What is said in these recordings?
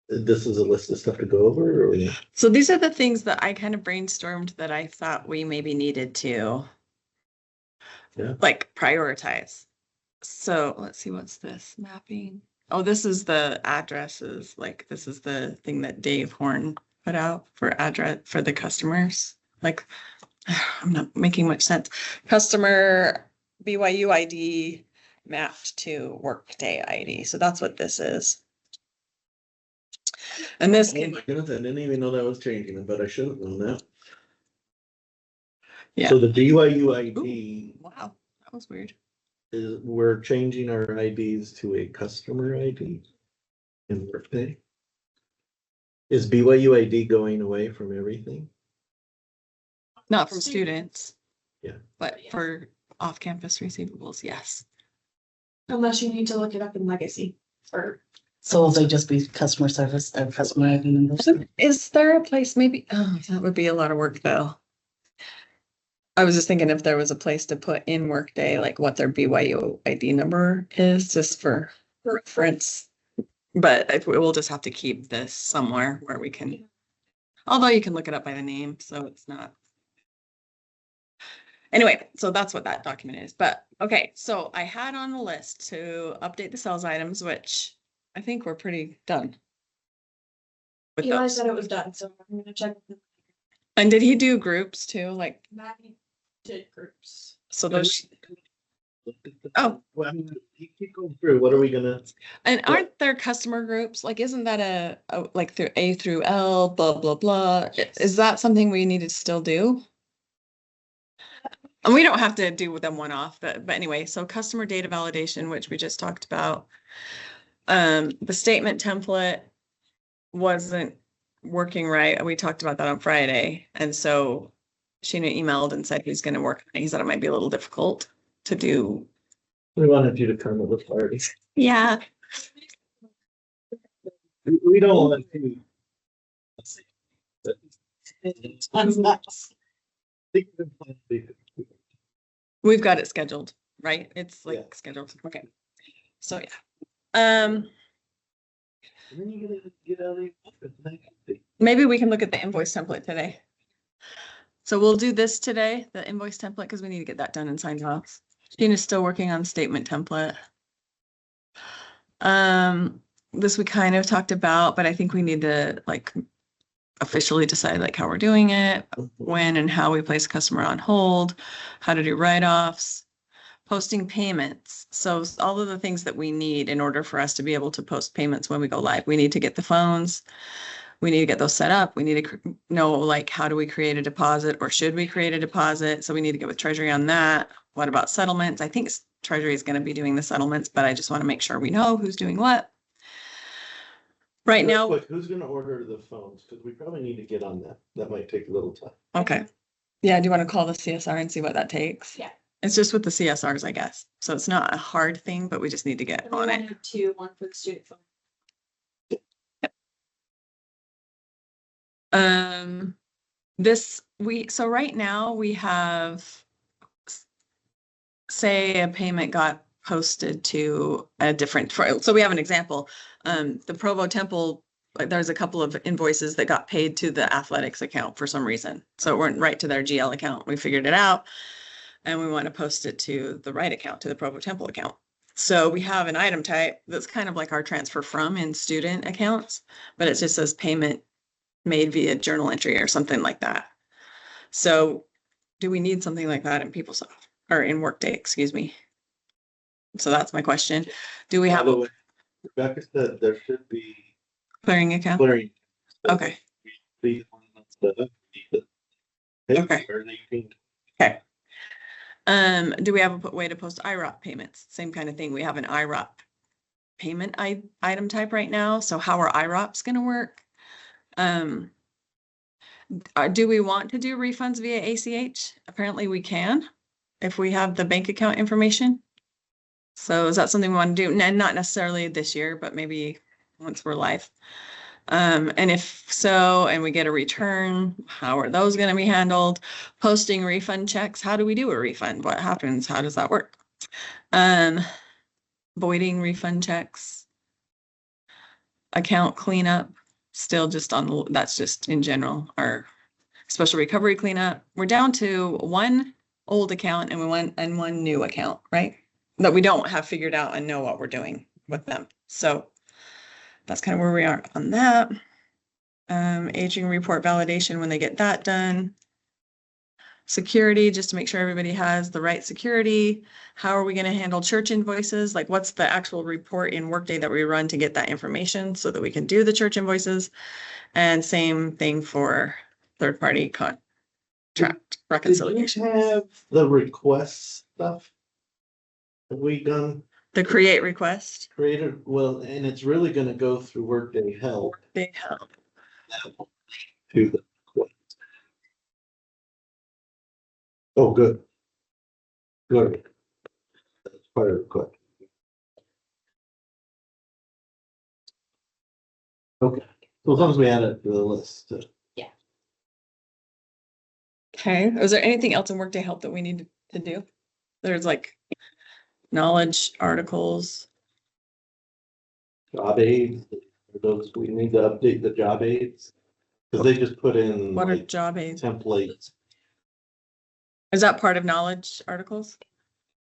this is a list of stuff to go over, or? So these are the things that I kind of brainstormed that I thought we maybe needed to like prioritize. So let's see, what's this mapping? Oh, this is the addresses. Like this is the thing that Dave Horn put out for address for the customers. Like I'm not making much sense. Customer BYU ID mapped to Workday ID. So that's what this is. And this Oh my goodness, I didn't even know that was changing, but I should have known that. Yeah. So the BYU ID. Ooh, wow, that was weird. We're changing our IDs to a customer ID in Workday. Is BYU ID going away from everything? Not from students. Yeah. But for off-campus receivables, yes. Unless you need to look it up in legacy or. So will they just be customer service and customer ID numbers? Is there a place maybe, oh, that would be a lot of work though. I was just thinking if there was a place to put in Workday, like what their BYU ID number is, just for reference. But if we'll just have to keep this somewhere where we can, although you can look it up by the name, so it's not. Anyway, so that's what that document is. But okay, so I had on the list to update the sales items, which I think we're pretty done. Eli said it was done, so I'm gonna check. And did he do groups too? Like, Maggie did groups. so those, Oh, well, you keep going through. What are we gonna? and aren't there customer groups? Like, isn't that a like through A through L, blah, blah, blah? Is that something we need to still do? And we don't have to do with them one off, but anyway, so customer data validation, which we just talked about. The statement template wasn't working right. We talked about that on Friday. And so Sheena emailed and said he's going to work on it. He said it might be a little difficult to do. We wanted you to come to the party. Yeah. We don't want to. We've got it scheduled, right? It's like Yeah. scheduled. Okay. So yeah. And then you're gonna get out of the office. Maybe we can look at the invoice template today. So we'll do this today, the invoice template, because we need to get that done and signed off. Sheena's still working on statement template. This we kind of talked about, but I think we need to like officially decide like how we're doing it, when and how we place customer on hold, how to do write-offs, posting payments. So all of the things that we need in order for us to be able to post payments when we go live. We need to get the phones. We need to get those set up. We need to know like how do we create a deposit or should we create a deposit? So we need to get with Treasury on that. What about settlements? I think Treasury is going to be doing the settlements, but I just want to make sure we know who's doing what. Right now. Quick, who's gonna order the phones? Because we probably need to get on that. That might take a little time. Okay. Yeah, do you want to call the CSR and see what that takes? Yeah. It's just with the CSRs, I guess. So it's not a hard thing, but we just need to get on it. One for the student phone. So right now we have, say a payment got posted to a different, so we have an example. The Provo Temple, there's a couple of invoices that got paid to the athletics account for some reason. So it went right to their GL account. We figured it out and we want to post it to the right account, to the Provo Temple account. So we have an item type that's kind of like our transfer from in student accounts, but it just says payment made via journal entry or something like that. So do we need something like that in PeopleSoft or in Workday, excuse me? So that's my question. Do we have a Rebecca said there should be clearing account? clearing. Okay. Okay. Okay. Do we have a way to post IROP payments? Same kind of thing. We have an IROP payment item type right now. So how are IROPs going to work? Do we want to do refunds via ACH? Apparently we can if we have the bank account information. So is that something we want to do? And not necessarily this year, but maybe once we're live. And if so, and we get a return, how are those going to be handled? Posting refund checks. How do we do a refund? What happens? How does that work? Voiding refund checks. account cleanup, still just that's just in general, our special recovery cleanup. We're down to one old account and one new account, right? That we don't have figured out and know what we're doing with them. So that's kind of where we are on that. Aging report validation when they get that done. Security, just to make sure everybody has the right security. How are we going to handle church invoices? Like what's the actual report in Workday that we run to get that information so that we can do the church invoices? And same thing for third-party contract reconciliation. Did you have the request stuff? Have we done The create request. created, well, and it's really gonna go through Workday Help Big help. to the. Oh, good. Good. That's part of the question. Okay, so as long as we add it to the list. Okay, is there anything else in Workday help that we need to do? There's like knowledge articles. Job aids, those, we need to update the job aids. Cause they just put in What are like job aids? templates. Is that part of knowledge articles?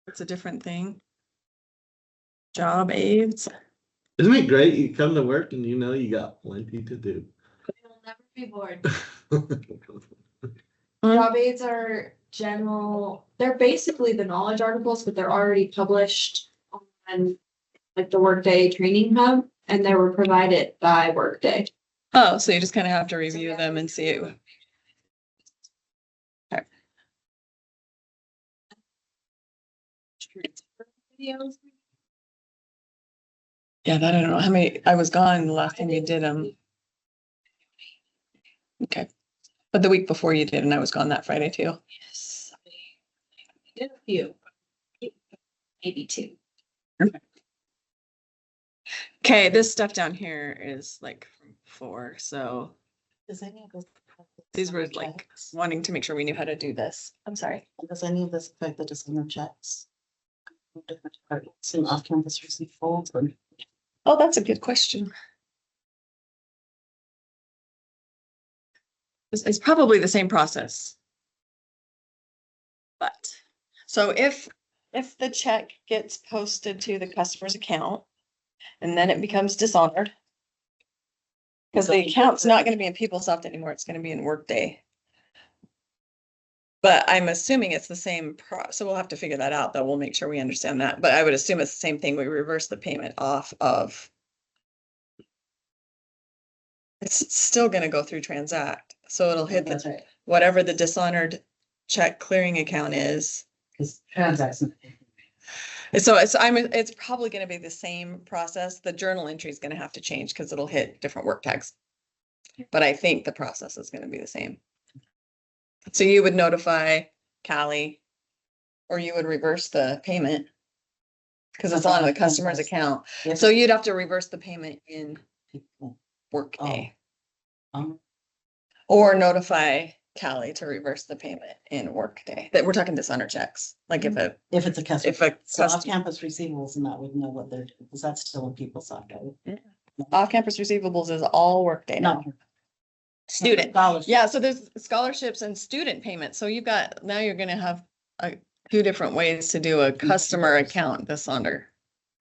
It's a different thing. Job aids. Isn't it great? You come to work and you know you got plenty to do. You'll never be bored. Job aids are general, they're basically the knowledge articles, but they're already published on like the Workday Training Hub, and they were provided by Workday. Oh, so you just kind of have to review them and see it. Videos. Yeah, that I don't know how many, I was gone the last time you did them. Okay. But the week before you did, and I was gone that Friday too. Yes. Did a few. Maybe two. Okay, this stuff down here is like from before, so Does any of this? these were like wanting to make sure we knew how to do this. I'm sorry. Does any of this affect the designer checks? Different departments in off-campus receipt folds or? Oh, that's a good question. It's probably the same process. But, so if the check gets posted to the customer's account and then it becomes dishonored, because the account's not gonna be in PeopleSoft anymore, it's gonna be in Workday. But I'm assuming it's the same so we'll have to figure that out, though. We'll make sure we understand that, but I would assume it's the same thing. We reverse the payment off of. It's still gonna go through Transact, so it'll hit That's the, right. whatever the dishonored check clearing account is. Because transactions. So it's probably gonna be the same process. The journal entry is gonna have to change because it'll hit different work tags. But I think the process is gonna be the same. So you would notify Callie, or you would reverse the payment. Because it's on the customer's account. So you'd have to reverse the payment in Workday. Or notify Callie to reverse the payment in Workday. That we're talking dishonor checks, like if If it's a customer. if a So custom, off-campus receivables and that would know what they're doing, because that's still in PeopleSoft. Right? off-campus receivables is all Workday now. Not. Student. Dollars. Yeah, so there's scholarships and student payments. So now you're gonna have two different ways to do a customer account dishonor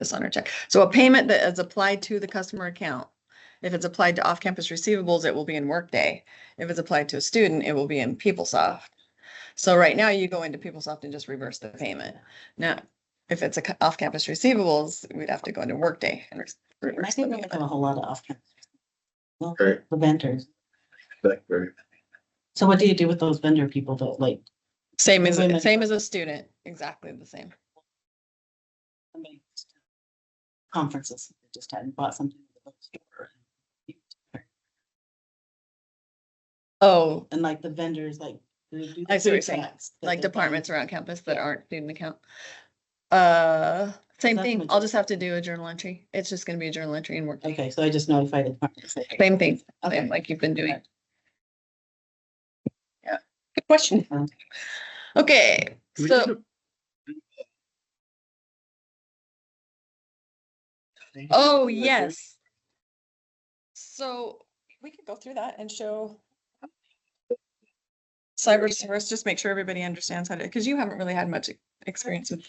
check. So a payment that is applied to the customer account. If it's applied to off-campus receivables, it will be in Workday. If it's applied to a student, it will be in PeopleSoft. So right now you go into PeopleSoft and just reverse the payment. Now, if it's off-campus receivables, we'd have to go into Workday and I reverse think the we have payment. a whole lot of off-campus. Well, Right. the vendors. Very. So what do you do with those vendor people that like? Same as Women. a student, exactly the same. somebody Conferences, they just hadn't bought something. at the bookstore. Oh, And like the vendors, like. they do the I see what you're food saying. trucks that like they're departments buying. around campus that Yeah. aren't student account. Same That's thing. what- I'll just have to do a journal entry. It's just gonna be a journal entry and Workday. Okay, so I just notified the department. say, Same thing, Okay. same like you've been doing. Yeah, good question. Um, Okay, We so, need oh, yes. So we could go through that and show CyberSource, just make sure everybody understands how to, because you haven't really had much experience with.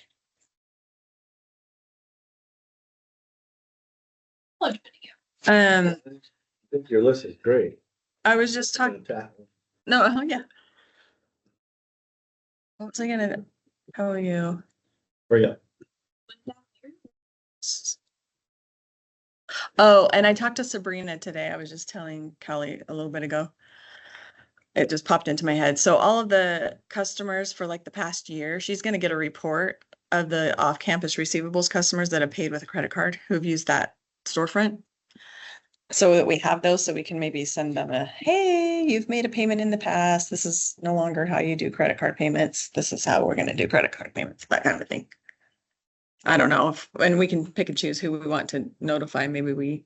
I think your list is great. I was just talking, no, yeah. What was I gonna tell you? Or yeah, Oh, and I talked to Sabrina today. I was just telling Kelly a little bit ago. It just popped into my head. So all of the customers for like the past year, she's gonna get a report of the off-campus receivables customers that have paid with a credit card who've used that storefront. So that we have those, so we can maybe send them a, hey, you've made a payment in the past. This is no longer how you do credit card payments. This is how we're gonna do credit card payments, that kind of thing. I don't know if, and we can pick and choose who we want to notify. Maybe we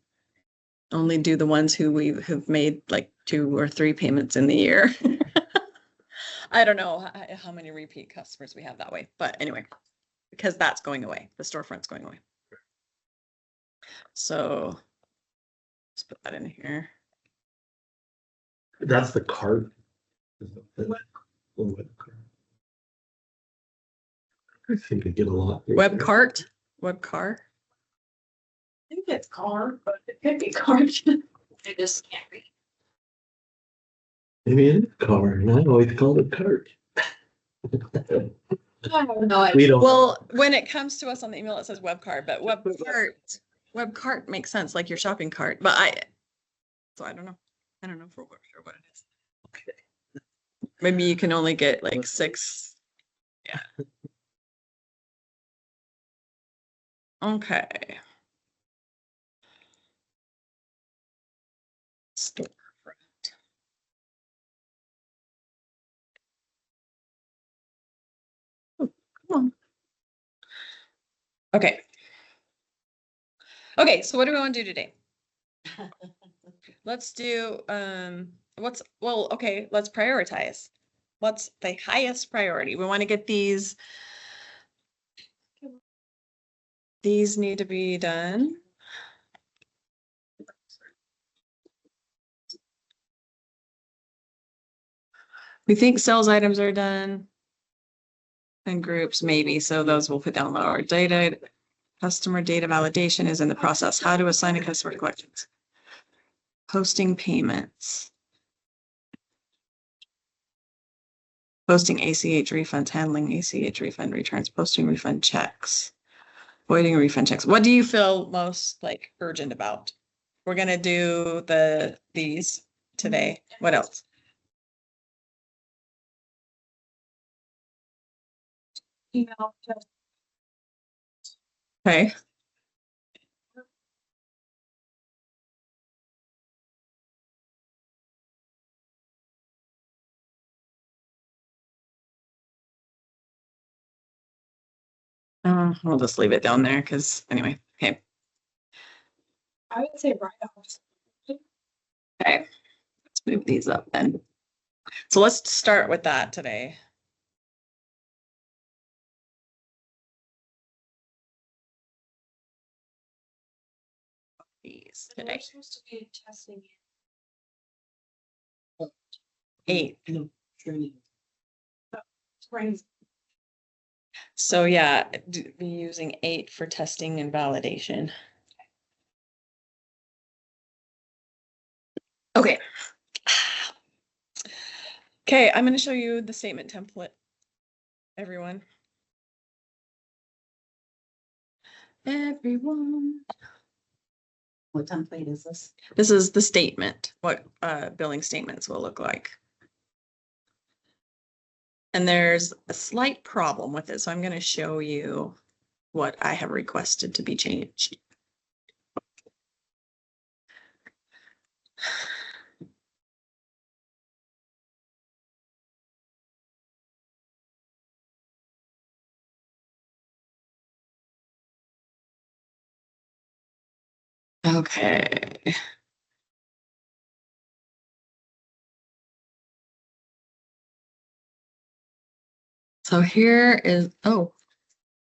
only do the ones who we have made like 2 or 3 payments in the year. I don't know how many repeat customers we have that way, but anyway, because that's going away. The storefront's going away. So let's put that in here. that's the card. Web card. I think I get a lot. Web cart, web car. I think it's car, but it could be card. I just can't read. Maybe it is car, and I always called it cart. I don't know. We don't. Well, when it comes to us on the email, it says web cart, but web cart makes sense, like your shopping cart, but so I don't know. I don't know for sure what it is. Okay. Maybe you can only get like 6. Yeah. Okay. Storefront. Oh, come on. Okay. Okay, so what do we want to do today? Let's do, let's prioritize. What's the highest priority? We want to get these. These need to be done. We think sales items are done. And groups maybe, so those will put down our data. Customer data validation is in the process. How to assign a customer to collections. Posting payments. Posting ACH refunds, handling ACH refund returns, posting refund checks. Voiding refund checks. What do you feel most like urgent about? We're gonna do these today. What else? Email. Okay. We'll just leave it down there because anyway, okay. I would say write-offs. Okay, let's move these up then. So let's start with that today. These And today. we're supposed to be testing. 8. No, training. Spring. So yeah, be using 8 for testing and validation. Okay. Okay, I'm going to show you the statement template, everyone. Everyone. What template is this? This is the statement, what billing statements will look like. And there's a slight problem with it, so I'm going to show you what I have requested to be changed. Okay. So here is, oh,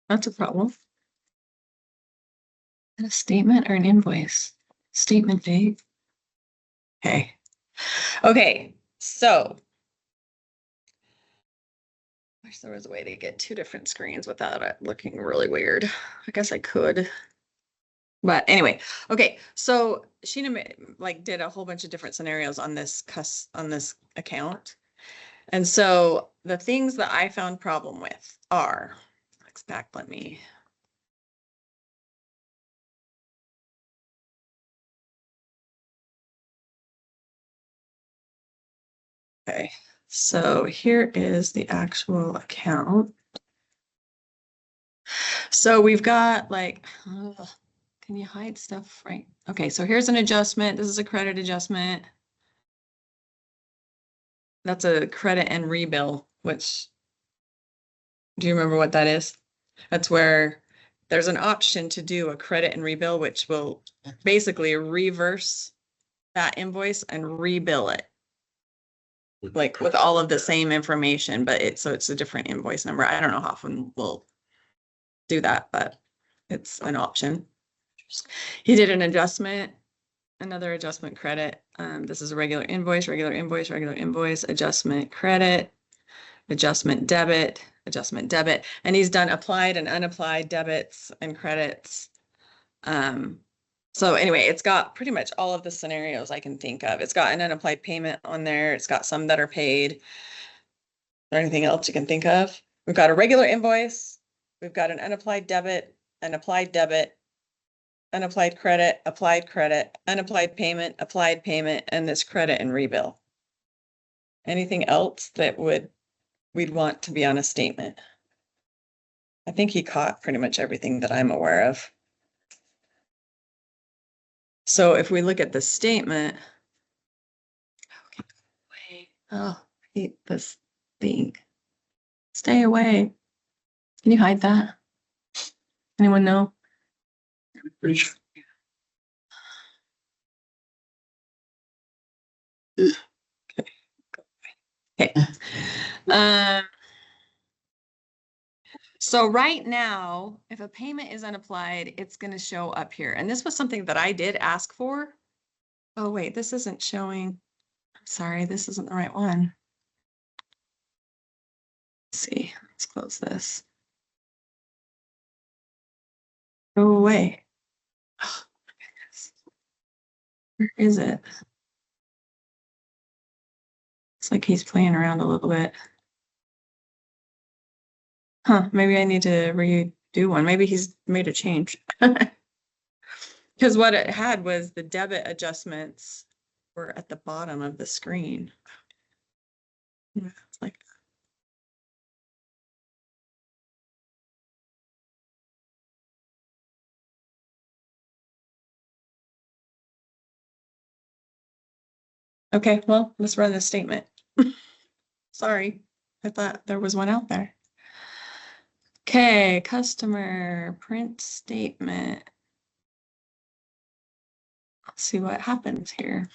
that's a problem. Is that a statement or an invoice? Statement date. Okay. Okay, so. Wish there was a way to get two different screens without it looking really weird. I guess I could. But anyway, okay, so Sheena like did a whole bunch of different scenarios on this on this account. And so the things that I found problem with are, let's back, let me. Okay, so here is the actual account. So we've got like, can you hide stuff, right? Okay, so here's an adjustment. This is a credit adjustment. That's a credit and rebill, which, do you remember what that is? That's where there's an option to do a credit and rebill, which will basically reverse that invoice and rebill it. Like with all of the same information, but it's a different invoice number. I don't know how often we'll do that, but it's an option. He did an adjustment, another adjustment credit. This is a regular invoice, adjustment credit, adjustment debit, and he's done applied and unapplied debits and credits. So anyway, it's got pretty much all of the scenarios I can think of. It's got an unapplied payment on there. It's got some that are paid. Or anything else you can think of? We've got a regular invoice. We've got an unapplied debit, an applied debit, unapplied credit, unapplied payment, applied payment, and this credit and rebill. Anything else that we'd want to be on a statement? I think he caught pretty much everything that I'm aware of. So if we look at the statement, oh, I hate this thing. Stay away. Can you hide that? Anyone know? Pretty sure. Okay. So right now, if a payment is unapplied, it's going to show up here. And this was something that I did ask for. Oh, wait, this isn't showing. I'm sorry, this isn't the right one. Let's see, let's close this. Go away. Oh, my goodness. Where is it? It's like he's playing around a little bit. Huh, maybe I need to redo one. Maybe he's made a change. Because what it had was the debit adjustments were at the bottom of the screen. Yeah, it's like okay, well, let's run this statement. Sorry, I thought there was one out there. Okay, customer print statement. Let's see what happens here.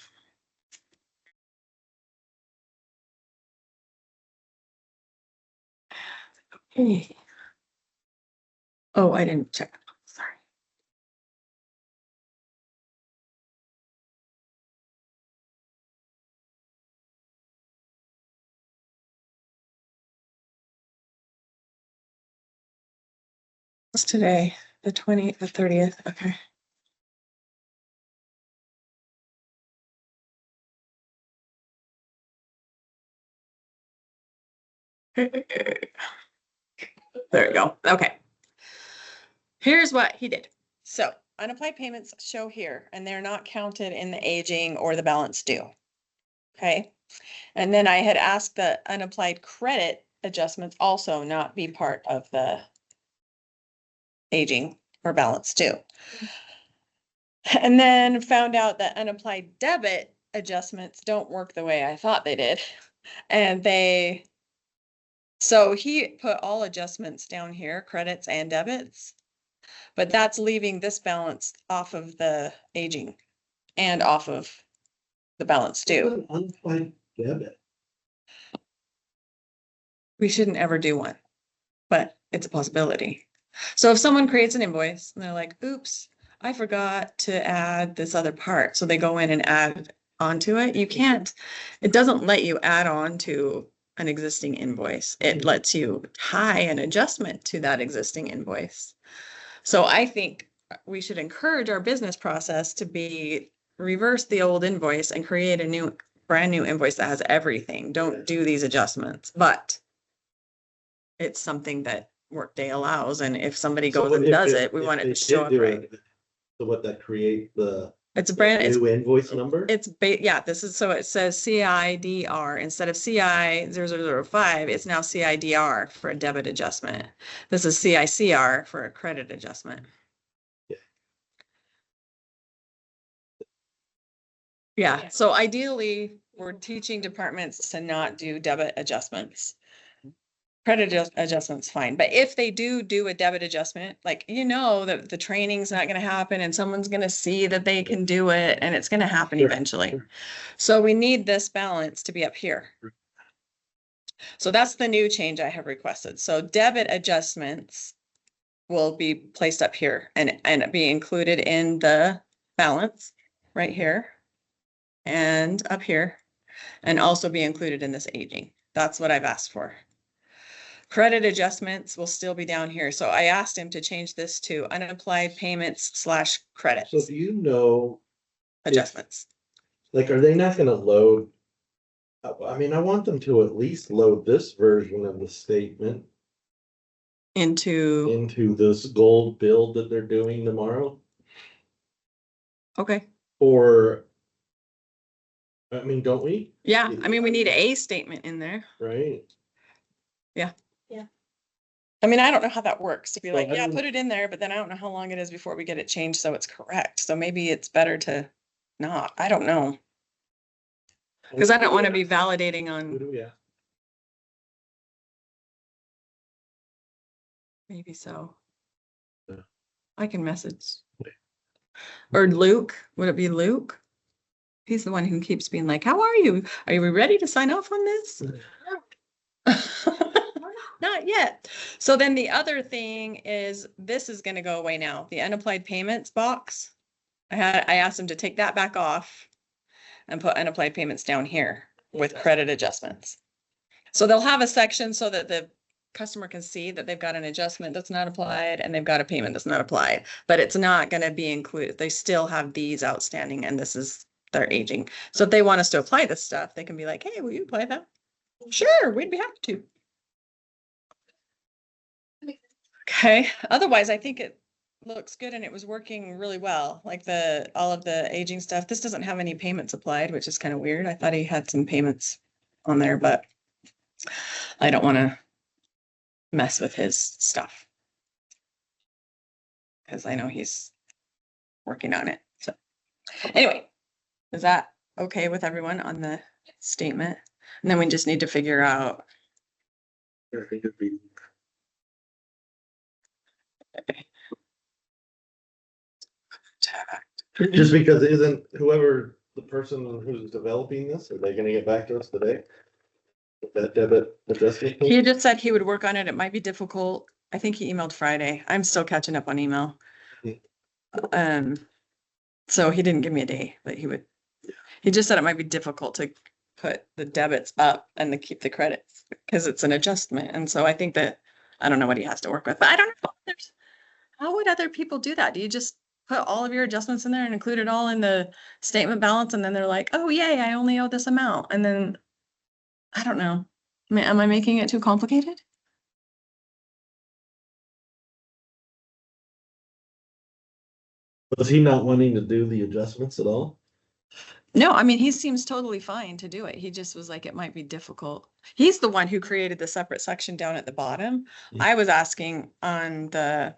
Okay. Oh, I didn't check. Sorry. What's today? The 30th. Okay. There we go. Okay. Here's what he did. So unapplied payments show here, and they're not counted in the aging or the balance due. Okay. And then I had asked the unapplied credit adjustments also not be part of the aging or balance due. And then found out that unapplied debit adjustments don't work the way I thought they did. And so he put all adjustments down here, credits and debits, but that's leaving this balance off of the aging and off of the balance due. Unapplied debit. We shouldn't ever do one, but it's a possibility. So if someone creates an invoice and they're like, oops, I forgot to add this other part. So they go in and add onto it. You can't, it doesn't let you add on to an existing invoice. It lets you tie an adjustment to that existing invoice. So I think we should encourage our business process to be reverse the old invoice and create a new, brand new invoice that has everything. Don't do these adjustments, but it's something that Workday allows. And if somebody So goes and if does it, we if want it they to show did up do right. it, so what that create the It's a brand, it's new invoice number? yeah, this is, so it says CIDR instead of CI 0005, it's now CIDR for a debit adjustment. This is CICR for a credit adjustment. Yeah, so ideally, we're teaching departments to not do debit adjustments. Credit adjustments, fine, but if they do a debit adjustment, like, you know, that the training's not gonna happen and someone's gonna see that they can do it and it's gonna happen Sure, eventually. sure. So we need this balance to be up here. So that's the new change I have requested. So debit adjustments will be placed up here and be included in the balance right here and up here, and also be included in this aging. That's what I've asked for. Credit adjustments will still be down here. So I asked him to change this to unapplied payments / credits So do you know, adjustments. like, are they not gonna load? I mean, I want them to at least load this version of the statement Into, into this gold build that they're doing tomorrow. okay, Or, I mean, don't we? yeah, I mean, we need a statement in there. Right? I mean, I don't know how that works to be So like, I yeah, don't- put it in there, but then I don't know how long it is before we get it changed so it's correct. So maybe it's better to not, I don't know. Cause I don't want to be validating Who on, do we ask? maybe so. Yeah. I can message. Or Luke, would it be Luke? He's the one who keeps being like, how are you? Are you ready to sign off on this? Not yet. So then the other thing is, this is gonna go away now, the unapplied payments box. I asked him to take that back off and put unapplied payments down here with credit adjustments. So they'll have a section so that the customer can see that they've got an adjustment that's not applied and they've got a payment that's not applied, but it's not gonna be included. They still have these outstanding and this is their aging. So if they want us to apply this stuff, they can be like, hey, will you apply that? Sure, we'd be happy to. Okay, otherwise, I think it looks good and it was working really well, like all of the aging stuff. This doesn't have any payments applied, which is kind of weird. I thought he had some payments on there, but I don't want to mess with his stuff. Because I know he's working on it. So anyway, is that okay with everyone on the statement? And then we just need to figure out. I think it'd be- Just because isn't whoever the person who's developing this, are they gonna get back to us today? With that debit adjustment? He just said he would work on it. It might be difficult. I think he emailed Friday. I'm still catching up on email. So he didn't give me a day, but he just said it might be difficult to put the debits up and to keep the credits because it's an adjustment. And so I think that, I don't know what he has to work with, but I don't know. How would other people do that? Do you just put all of your adjustments in there and include it all in the statement balance? And then they're like, oh, yay, I only owe this amount. And then, I don't know. Am I making it too complicated? Was he not wanting to do the adjustments at all? No, I mean, he seems totally fine to do it. He just was like, it might be difficult. He's the one who created the separate section down at the bottom. Yeah. I was asking on the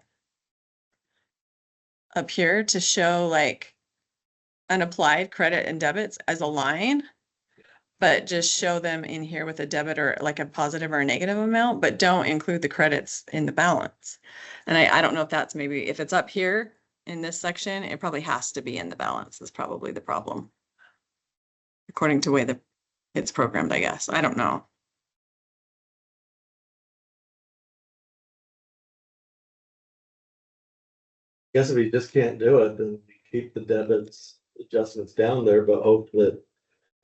up here to show like unapplied credit and debits as a line, but just show them in here with a debit or like a positive or a negative amount, but don't include the credits in the balance. And I don't know if that's maybe, if it's up here in this section, it probably has to be in the balance is probably the problem. According to the way it's programmed, I guess. I don't know. Guess if he just can't do it, then we keep the debits adjustments down there, but hope that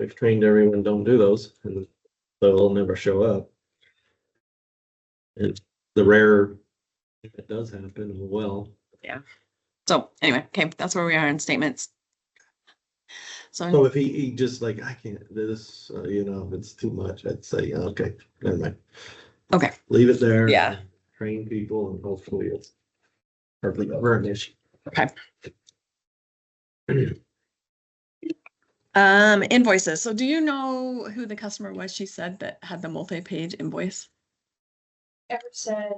We've trained everyone, don't do those, and they'll never show up. And the rare, if it does happen, oh well. So anyway, okay, that's where we are in statements. So So, if he just like, I can't do this, you know, if it's too much, I'd say, okay, never mind. okay, Leave it there. Yeah. Train people and hopefully it's hardly ever an issue. okay. Invoices. So do you know who the customer was she said that had the multi-page invoice? Ever said,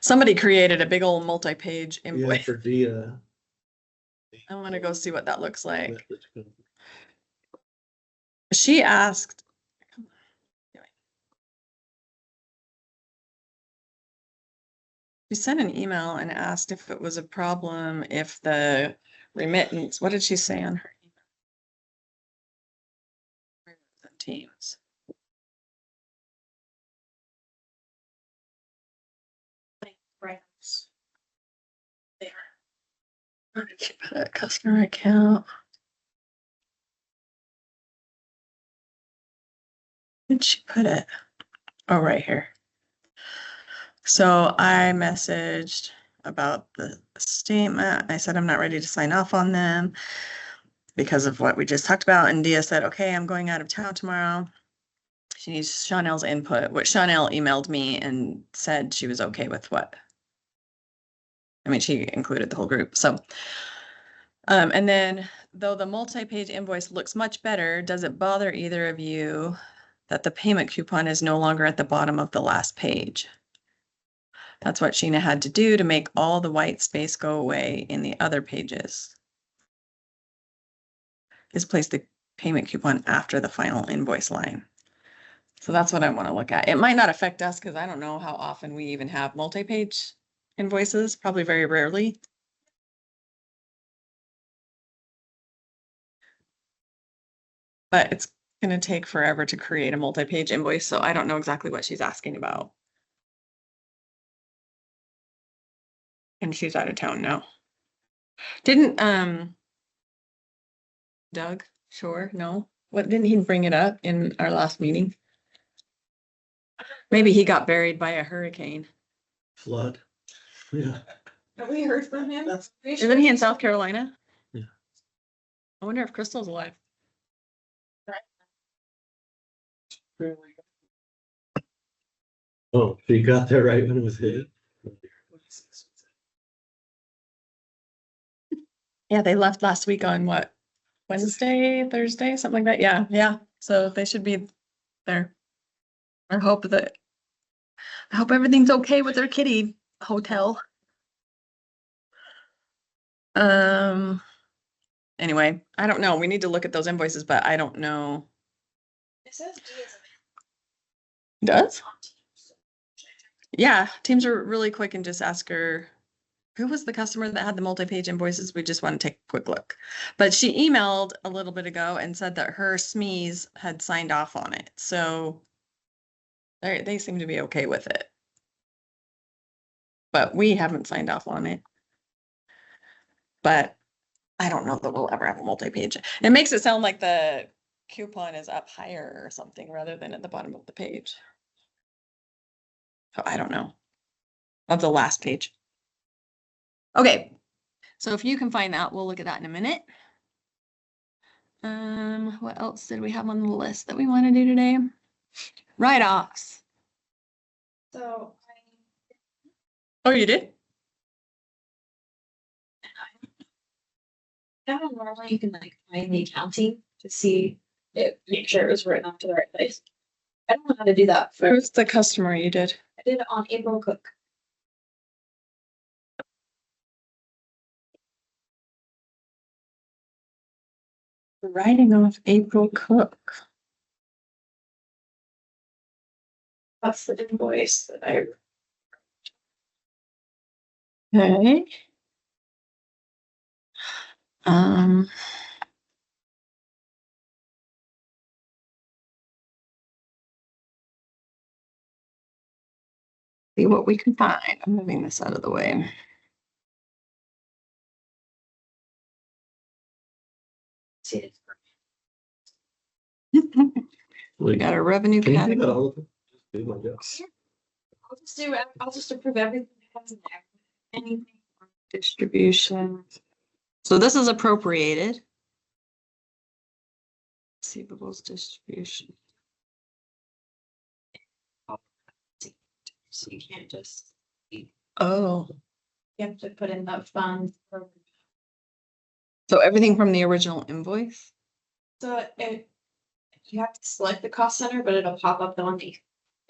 Somebody created a big old multi-page Yeah, invoice. for Dia. I want to go see what that looks like. She asked. She sent an email and asked if it was a problem if the remittance, what did she say on her email? Where was the Teams. right, there. Where did she put it? Customer account. Where did she put it? Oh, right here. So I messaged about the statement. I said, I'm not ready to sign off on them because of what we just talked about. And Dia said, okay, I'm going out of town tomorrow. She needs Chanel's input, which Chanel emailed me and said she was okay with what. I mean, she included the whole group. So, and then though the multi-page invoice looks much better, does it bother either of you that the payment coupon is no longer at the bottom of the last page? That's what Sheena had to do to make all the white space go away in the other pages. Is place the payment coupon after the final invoice line. So that's what I want to look at. It might not affect us because I don't know how often we even have multi-page invoices, probably very rarely. But it's going to take forever to create a multi-page invoice, so I don't know exactly what she's asking about. And she's out of town now. Didn't Doug Shore, no? What, didn't he bring it up in our last meeting? Maybe he got buried by a hurricane. Flood. Yeah. Have we heard from him? Isn't he in South Carolina? Yeah. I wonder if Crystal's alive. Oh, so you got there right when it was hit? Yeah, they left last week on what? Wednesday, Thursday, something like that. Yeah, yeah. So they should be there. I hope everything's okay with their kitty hotel. Anyway, I don't know. We need to look at those invoices, but I don't know. It says D is Does? Yeah, teams are really quick and just ask her, who was the customer that had the multi-page invoices? We just want to take a quick look. But she emailed a little bit ago and said that her SMEs had signed off on it. So they seem to be okay with it. But we haven't signed off on it. But I don't know that we'll ever have a multi-page. It makes it sound like the coupon is up higher or something rather than at the bottom of the page. So I don't know. Of the last page. Okay, so if you can find that, we'll look at that in a minute. What else did we have on the list that we want to do today? Write-offs. so Oh, you did? I don't know, normally you can like find the accounting to see it, make sure it was written off to the right place. I don't know how to do that. Who's the customer you did? I did it on April Cook. Writing off April Cook. That's the invoice that I. Okay. See what we can find. I'm moving this out of the way. See it. We got our revenue Can you do that category. all of them? Just do my job. I'll just approve everything that has in there. Anything from distribution. So this is appropriated. Receivables distribution. So you can't just, Oh, you have to put in the funds. so everything from the original invoice? So you have to select the cost center, but it'll pop up the one that you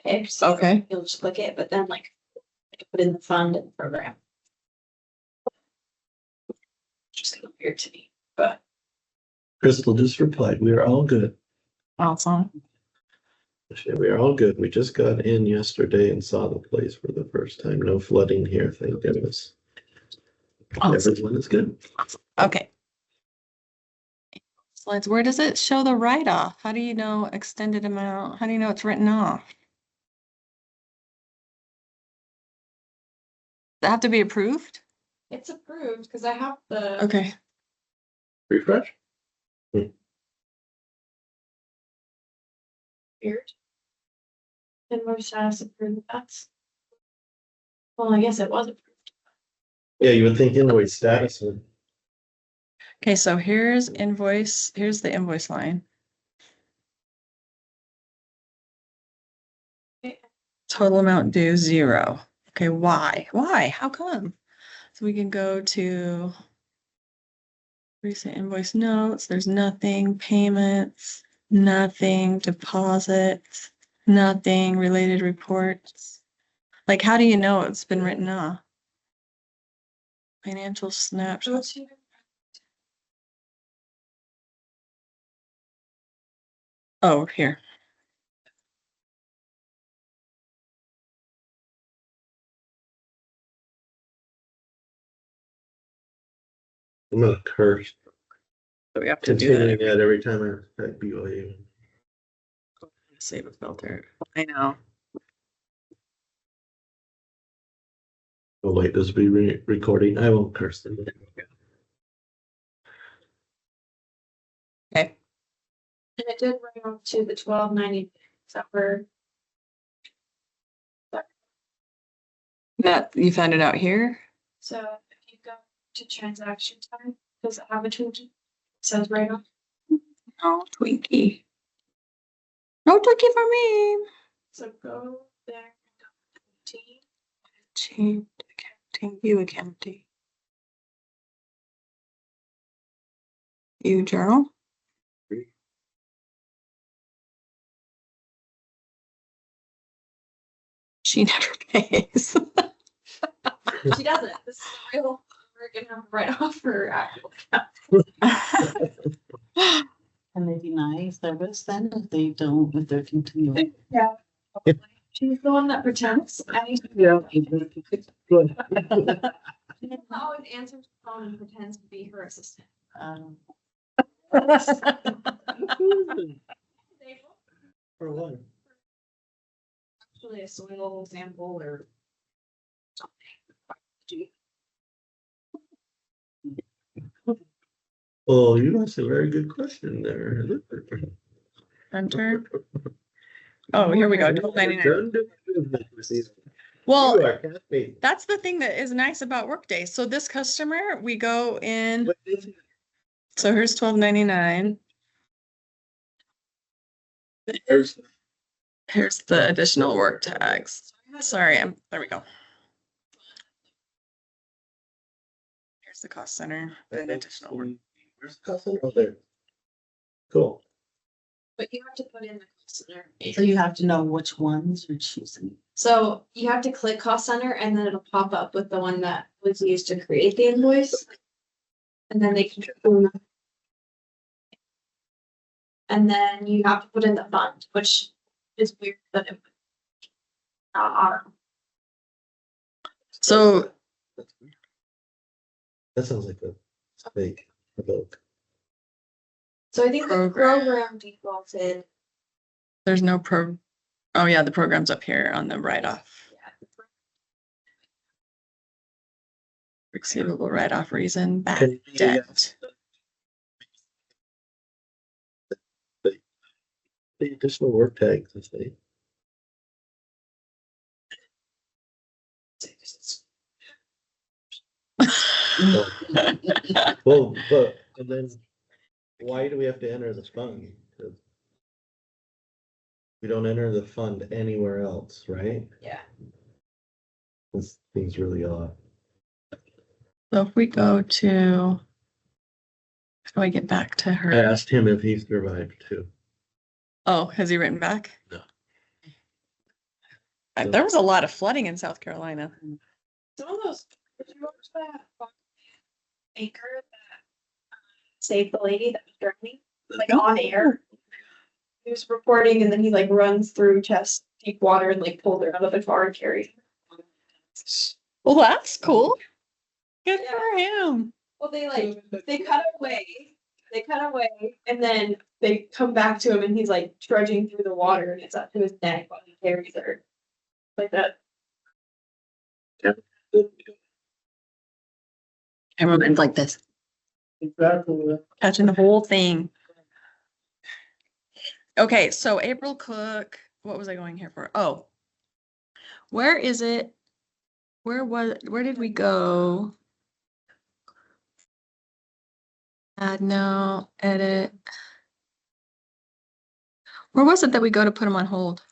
picked. So Okay. you'll just click it, but then like you have to put in the fund and the program. Just kind of weird to me, but Crystal just replied, we are all good. Awesome. We are all good. We just got in yesterday and saw the place for the first time. No flooding here, thank goodness. Awesome. Everyone is good. Okay. Slides, where does it show the write-off? How do you know extended amount? How do you know it's written off? Does that have to be approved? it's approved because I have the. Okay. Refresh? Weird. Invoice status approved, that's. Well, I guess it was approved. Yeah, you would think invoice status would. Okay, so here's invoice, here's the invoice line. Total amount due 0. Okay, why? Why? How come? So we can go to recent invoice notes. There's nothing, payments, nothing, deposits, nothing, related reports. Like, how do you know it's been written off? Financial snapshots. Oh, here. I'm gonna curse. So we have to do that. Continuing that every time I type BYU. Save a filter. I know. Oh wait, this will be recording. I won't curse them. Okay. And it did bring up to the 1290 supper. That, you found it out here? So if you go to transaction time, does it have a change? It says right on. Oh, Twinkie. No Twinkie for me. So go there. And go to T. Change accounting, view accounting. View journal. She never pays. She doesn't. This is a real. We're gonna have to write off her actual. Can they deny service then if they don't, if they're continuing? Yeah. She's the one that pretends. I Yeah. Good. always answers the phone and pretends to be her assistant. For what? Actually, a soil sample or something. Oh, you asked a very good question there. Enter. Oh, here we go. 12.99. Done doing business with these. Well, You are happy. that's the thing that is nice about Workday. So this customer, we go in. But this- So here's $12.99. There's Here's the additional work tags. Sorry, there we go. Here's the cost center, and additional work. Where's the customer? Oh, there. Cool. But you have to put in the cost center. So you have to know which ones you're choosing. So you have to click cost center and then it'll pop up with the one that was used to create the invoice. And then they can. And then you have to put in the fund, which is weird that it. So That sounds like a fake. So I think the program defaulted. there's no oh yeah, the program's up here on the write-off. Receivable write-off reason, bad Can you- debt. The additional work tags, I say. Well, but, and then why do we have to enter the fund? 'Cause we don't enter the fund anywhere else, right? Yeah. This seems really odd. So if we go to, how do I get back to I her? asked him if he survived too. Oh, has he written back? No. There was a lot of flooding in South Carolina. Some of those, did you watch that anchor that saved the lady that was drowning, like on air? He was reporting and then he like runs through chest deep water and like pulled her out of the car and carried her. Well, that's cool. Good for him. Well, they cut away and then they come back to him and he's like trudging through the water and it's up to his neck while he carries her. Like that. Cameraman's like this, Exactly. catching the whole thing. Okay, so April Cook, what was I going here for? Oh, where is it? Where did we go? Add no, edit. Where was it that we go to put them on hold?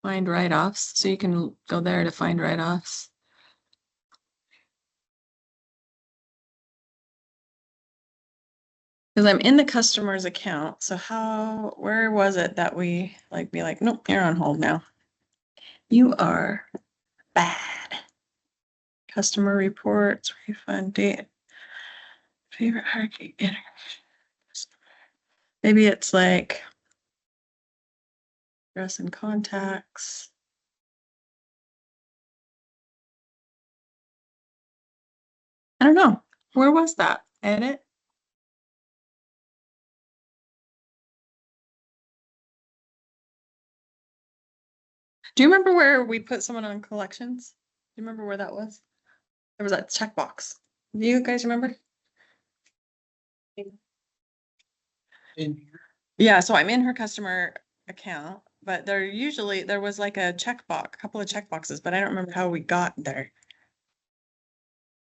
Find write-offs, so you can go there to find write-offs. Because I'm in the customer's account, so where was it that we like be like, nope, you're on hold now. You are bad. Customer reports, refund date, favorite hierarchy, integration. Maybe it's like address and contacts. I don't know. Where was that? Edit? Do you remember where we put someone on collections? Do you remember where that was? There was that checkbox. Do you guys remember? Yeah, so I'm in her customer account, but there was like a couple of checkboxes, but I don't remember how we got there.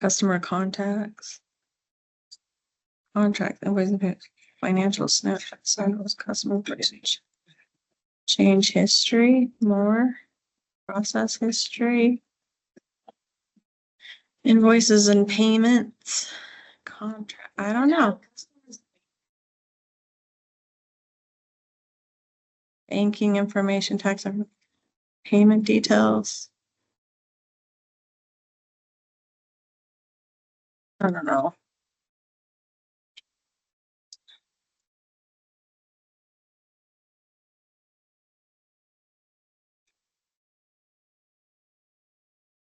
Customer contacts. Contract, invoice, financial snapshot, sales, customer prices. Change history, more, process history. Invoices and payments, contract, I don't know. Banking information, tax, payment details. I don't know.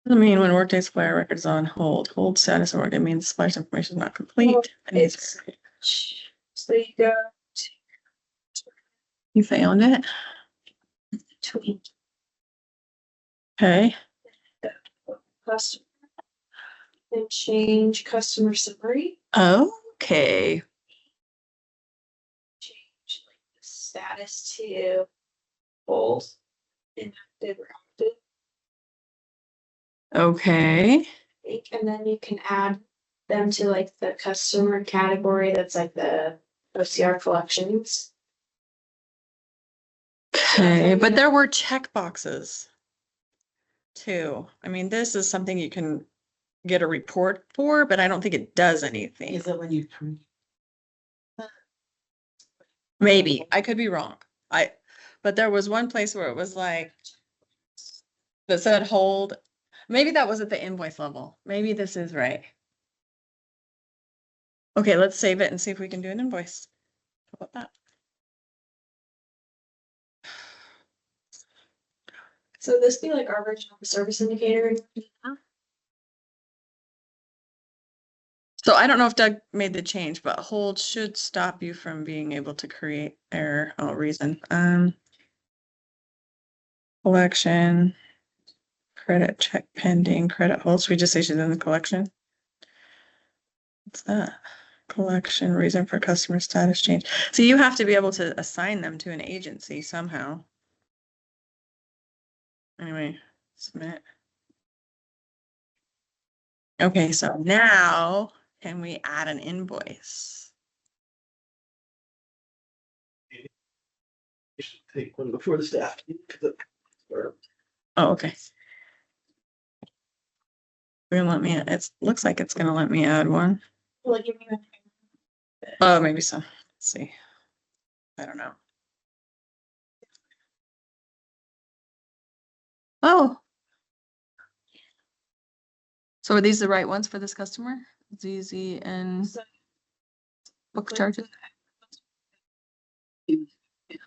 Doesn't mean when workday supplier record is on hold status of workday means supplier's information is not complete. It's so you go You found it? to Okay. customer and change customer summary. Okay. Change like the status to hold inactive or active. Okay. And then you can add them to like the customer category that's like the OCR collections. Okay, but there were check boxes too. I mean, this is something you can get a report for, but I don't think it does anything. Is it when you? Maybe, I could be wrong. But there was one place where it was like, that said hold. Maybe that was at the invoice level. Maybe this is right. Okay, let's save it and see if we can do an invoice. How about that? So this be like our original service indicator. So I don't know if Doug made the change, but hold should stop you from being able to create error. Oh, reason. Collection, credit check pending, credit hold. Should we just say she's in the collection? What's that? collection, reason for customer status change. So you have to be able to assign them to an agency somehow. Anyway, submit. Okay, so now can we add an invoice? You should take one before the staff. Oh, okay. We're gonna let me, it looks like it's gonna let me add one. Will it give me Oh, maybe so. Let's see. I don't know. Oh. So are these the right ones for this customer? ZZ and book charges?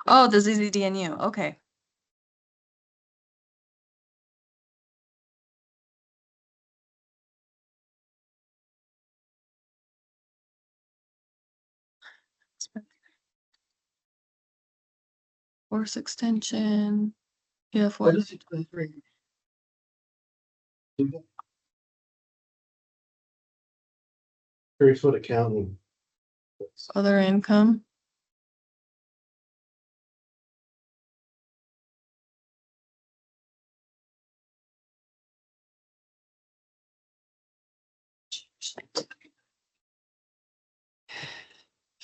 Oh, the ZZDNU. Okay. Course extension. Yeah, What for is it? Curious what accounting. other income.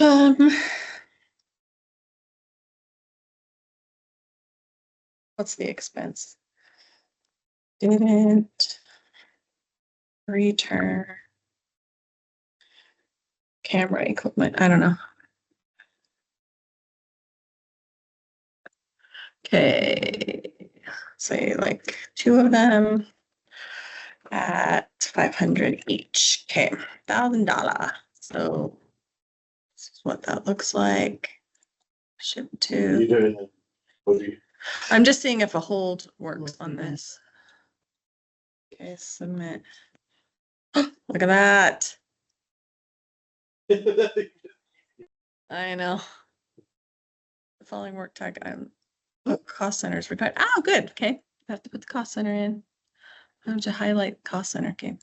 Um, what's the expense? Didn't return camera equipment. I don't know. Okay, say like 2 of them at 500 each. Okay, $1,000. So this is what that looks like. Ship You to. doing it? What do you? I'm just seeing if a hold works on this. Okay, submit. Look at that. I know. The following work tag, cost center is required. Oh, good. Okay. I have to put the cost center in. I have to highlight cost center. Okay.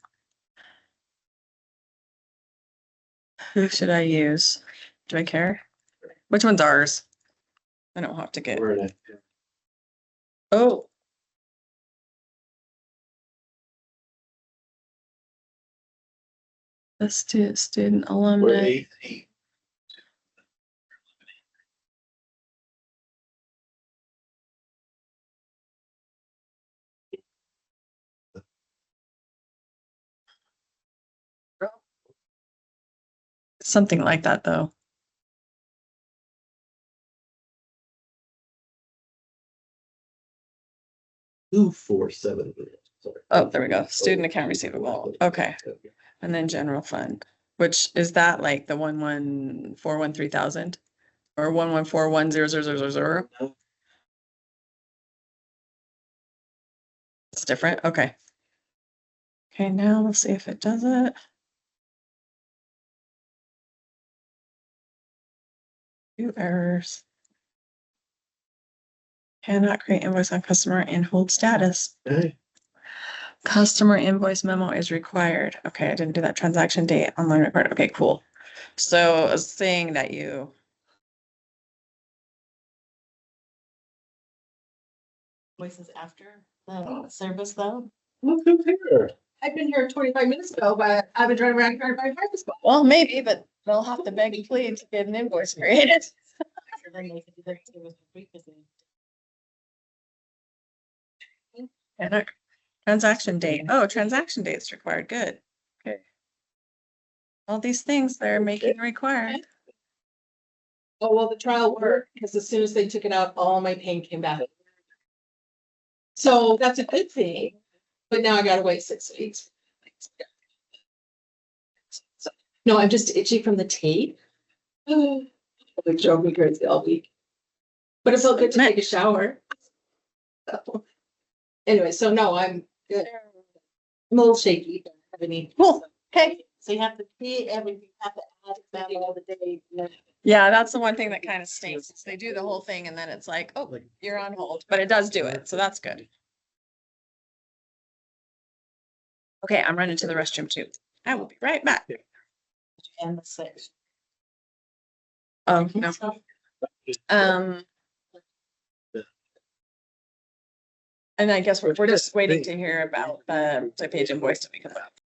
Who should I use? Do I care? Which one's ours? I don't have to get. We're in it. Oh. The student We're alumni. eight. Something like that, though. 247. Sorry. Oh, there we go. Student account receivable. Okay. And then general fund, which is that like the 11413,000 or 114100000? It's different. Okay. Okay, now let's see if it does it. Two errors. Cannot create invoice on customer and hold status. Hey, Customer invoice memo is required. Okay, I didn't do that. Transaction date, online record. Okay, cool. So I was saying that you. Voices after the service though. look who's here. I've been here 25 minutes ago, but I've been driving around trying to find parking spot. Well, maybe, but they'll have to beg and plead to get an invoice created. Then they could do that service for free because they- And transaction date. Oh, transaction date is required. Good. Okay. All these things they're making required. Oh, well, the trial worked because as soon as they took it out, all my pain came back. So that's a good thing, but now I gotta wait 6 weeks. No, I'm just itchy from the tape. It drove me crazy all week. But it felt good to take a shower. So, anyway, so no, I'm good. I'm a little shaky. Don't have any. Cool. Okay. So you have to pay everything, you have to add them all the day. Yeah, that's the one thing that kind of stinks. is They do the whole thing and then it's like, oh, Like, you're on hold, but it does do it. So that's good. Okay, I'm running to the restroom too. I will be right back. And the 6th. Oh, no. And I guess we're just waiting to hear about the page invoice to be come out.